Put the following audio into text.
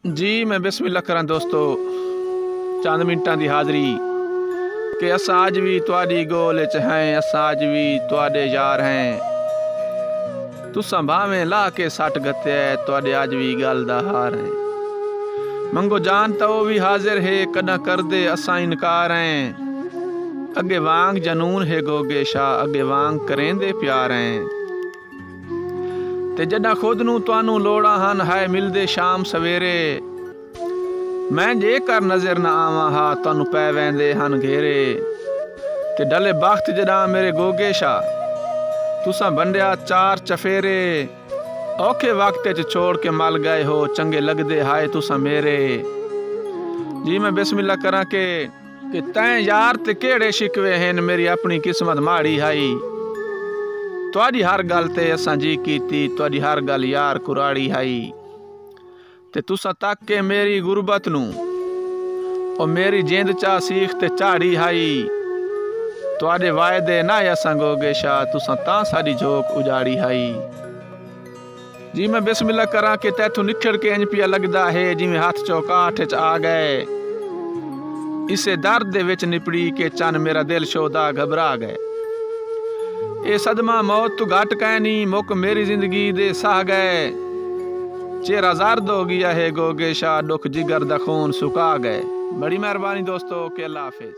जी मैं बिस्मिल्लाह करा दोस्तों, चंद मिनटां दी हाज़री कि असां अज भी तुहाडी गोल च हैं, असां अज भी तुहाडे यार हैं। तुसां भावें ला के सट गत्ते तुहाडे अज भी गल दा हार हैं। मंगो जान तो भी हाजिर है, कदा कर दे असां इनकार हैं। अगे वांग जनून है गोगे शाह, अगे वांग करेंदे प्यार हैं। ते जदा खुद नू तुहानू लोड़ा हन है मिलदे शाम सवेरे। मैं जे कर नजर ना आवा हा तुहानू पै वैंदे हन घेरे। ते डले बख्त जदा मेरे गोगे शाह, तुसां बंडिया चार चफेरे। औखे वक्त च छोड़ के मल गए हो, चंगे लगदे हाय तुसां मेरे। जी मैं बिस्मिल्लाह करा के तैं यार ते केड़े शिकवे हैं, मेरी अपनी किस्मत माड़ी हाई। तुहाडी हर गल ते असां जी कीती, तुहाडी हर गल यार कुराड़ी हाई। ते तुसां तक के मेरी गुरबत नू ओ मेरी जिंद चा सीख ते झाड़ी हाई। तुहाडे वायदे ना असां गोगे शाह, तुसां तां साडी झोक उजाड़ी हाई। जी मैं बिस्मिल्लाह करा के तैथू निखड़ के इंज पिया लगदा है जिवें हथ चौकाठ च आ गए। इसे दर्द दे विच निपड़ी के चन मेरा दिल शोदा घबरा गए। ए सदमा मौत तू घट कहनी, मुक मेरी जिंदगी दे सह गए। चेहरा जर्द हो गया है गोगे शाह, दुख जिगर दा खून सुका गए। बड़ी मेहरबानी दोस्तों, के अल्लाह हाफिज।